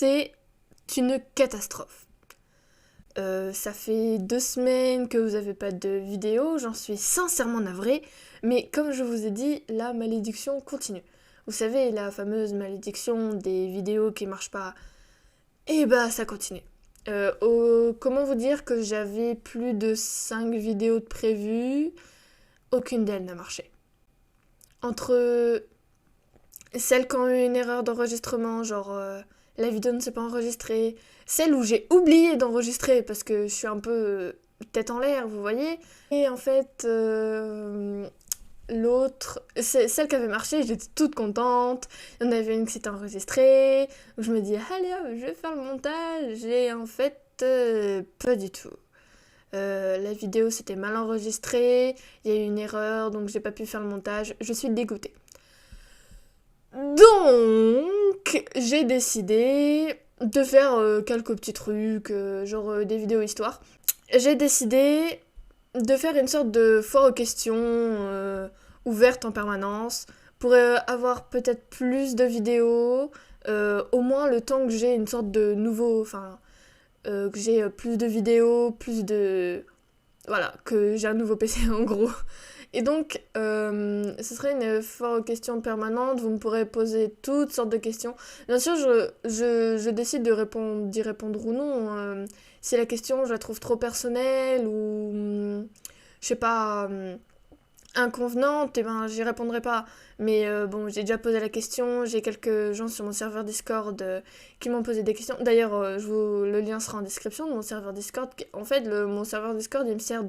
C'est une catastrophe. Ça fait 2 semaines que vous n'avez pas de vidéo, j'en suis sincèrement navrée, mais comme je vous ai dit, la malédiction continue. Vous savez, la fameuse malédiction des vidéos qui marchent pas, et bah ça continue. Comment vous dire que j'avais plus de 5 vidéos de prévues, aucune d'elles n'a marché. Entre celles qui ont eu une erreur d'enregistrement, genre la vidéo ne s'est pas enregistrée, celle où j'ai oublié d'enregistrer parce que je suis un peu tête en l'air, vous voyez. Et en fait, l'autre, celle qui avait marché, j'étais toute contente. Il y en avait une qui s'était enregistrée, où je me dis, allez hop, je vais faire le montage, et en fait, pas du tout. La vidéo s'était mal enregistrée, il y a eu une erreur, donc j'ai pas pu faire le montage, je suis dégoûtée. Donc, j'ai décidé de faire quelques petits trucs, genre des vidéos histoire. J'ai décidé de faire une sorte de foire aux questions ouverte en permanence pour avoir peut-être plus de vidéos, au moins le temps que j'ai une sorte de nouveau, enfin, que j'ai plus de vidéos, plus de... Voilà, que j'ai un nouveau PC en gros. Et donc, ce serait une foire aux questions permanente. Vous me pourrez poser toutes sortes de questions. Bien sûr, je décide d'y répondre ou non. Si la question, je la trouve trop personnelle ou, je sais pas, inconvenante, et ben, j'y répondrai pas. Mais bon, j'ai déjà posé la question. J'ai quelques gens sur mon serveur Discord qui m'ont posé des questions. D'ailleurs, le lien sera en description de mon serveur Discord. En fait, mon serveur Discord, il me sert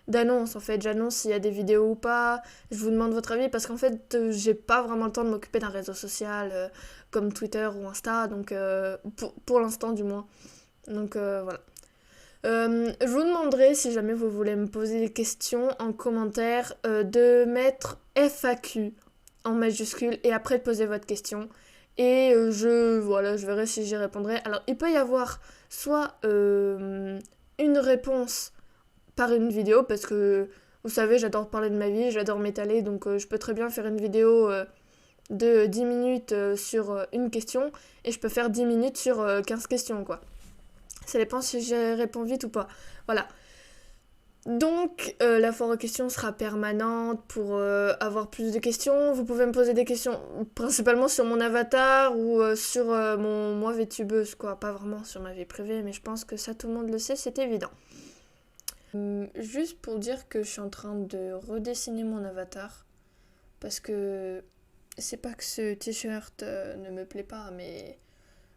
d'annonce en fait, j'annonce s'il y a des vidéos ou pas, je vous demande votre avis parce qu'en fait j'ai pas vraiment le temps de m'occuper d'un réseau social comme Twitter ou Insta, donc pour l'instant du moins, donc voilà. Je vous demanderai si jamais vous voulez me poser des questions en commentaire de mettre FAQ en majuscule et après de poser votre question et je verrai si j'y répondrai. Alors il peut y avoir soit une réponse par une vidéo parce que vous savez, j'adore parler de ma vie, j'adore m'étaler, donc je peux très bien faire une vidéo de 10 minutes sur une question et je peux faire 10 minutes sur 15 questions quoi. Ça dépend si je réponds vite ou pas. Voilà. Donc la foire aux questions sera permanente pour avoir plus de questions. Vous pouvez me poser des questions principalement sur mon avatar ou sur mon moi VTubeuse quoi, pas vraiment sur ma vie privée, mais je pense que ça tout le monde le sait, c'est évident. Juste pour dire que je suis en train de redessiner mon avatar parce que c'est pas que ce t-shirt ne me plaît pas, mais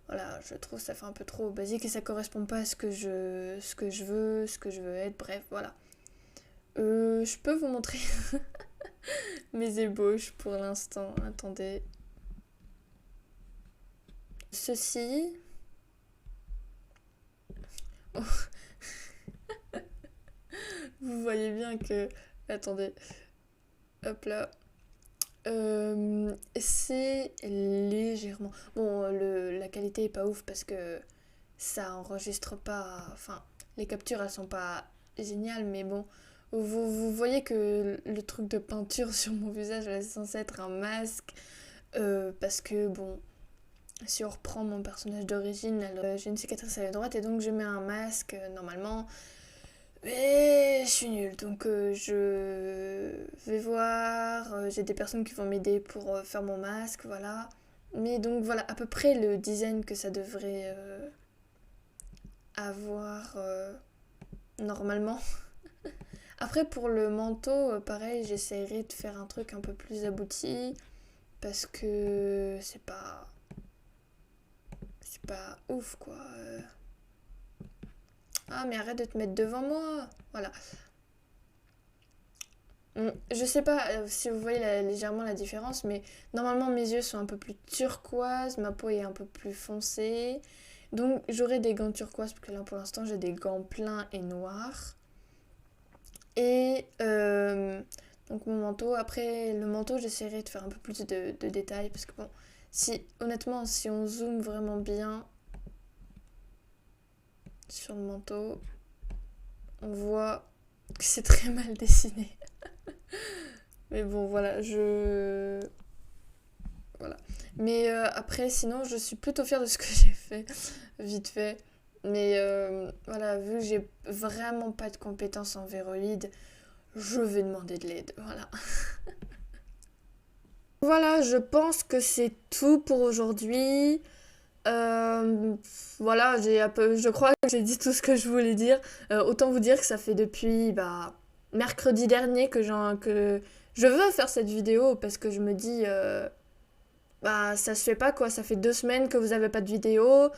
voilà, je trouve que ça fait un peu trop basique et ça correspond pas à ce que je veux, ce que je veux être, bref, voilà. Je peux vous montrer mes ébauches pour l'instant, attendez. Ceci... Oh, vous voyez bien que... Attendez, hop là. C'est légèrement... Bon, la qualité est pas ouf parce que ça enregistre pas... Enfin, les captures, elles sont pas géniales, mais bon... Vous voyez que le truc de peinture sur mon visage, elle est censée être un masque. Parce que, bon, si on reprend mon personnage d'origine, j'ai une cicatrice à la droite et donc je mets un masque normalement. Mais je suis nulle, donc je vais voir. J'ai des personnes qui vont m'aider pour faire mon masque, voilà. Mais donc voilà, à peu près le design que ça devrait avoir normalement. Après, pour le manteau, pareil, j'essaierai de faire un truc un peu plus abouti parce que c'est pas ouf quoi. Ah, mais arrête de te mettre devant moi. Voilà. Je sais pas si vous voyez légèrement la différence, mais normalement mes yeux sont un peu plus turquoise, ma peau est un peu plus foncée. Donc j'aurai des gants turquoise parce que là pour l'instant j'ai des gants pleins et noirs. Et donc mon manteau, après le manteau j'essaierai de faire un peu plus de détails parce que bon, honnêtement si on zoome vraiment bien sur le manteau, on voit que c'est très mal dessiné. Mais bon voilà, voilà. Mais après, sinon, je suis plutôt fière de ce que j'ai fait, vite fait. Mais voilà, vu que j'ai vraiment pas de compétences en véroïde, je vais demander de l'aide, voilà. Voilà, je pense que c'est tout pour aujourd'hui. Euh, voilà, je crois que j'ai dit tout ce que je voulais dire. Autant vous dire que ça fait depuis mercredi dernier que je veux faire cette vidéo parce que je me dis, ça se fait pas quoi. Ça fait 2 semaines que vous avez pas de vidéo.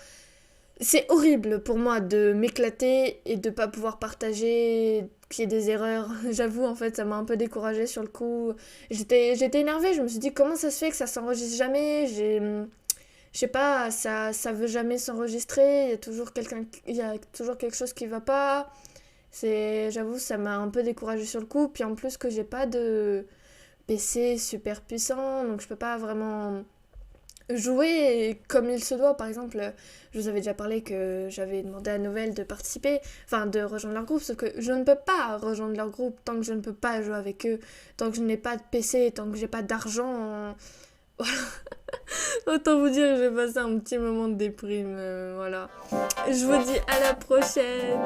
C'est horrible pour moi de m'éclater et de pas pouvoir partager, qu'il y ait des erreurs. J'avoue, en fait, ça m'a un peu découragée sur le coup. J'étais énervée, je me suis dit comment ça se fait que ça s'enregistre jamais. Je sais pas, ça veut jamais s'enregistrer, il y a toujours quelque chose qui va pas. J'avoue, ça m'a un peu découragée sur le coup. Puis en plus que j'ai pas de PC super puissant, donc je peux pas vraiment jouer comme il se doit. Par exemple, je vous avais déjà parlé que j'avais demandé à Nouvelle de participer, enfin de rejoindre leur groupe, sauf que je ne peux pas rejoindre leur groupe tant que je ne peux pas jouer avec eux, tant que je n'ai pas de PC, tant que j'ai pas d'argent. Autant vous dire que j'ai passé un petit moment de déprime, voilà. Je vous dis à la prochaine.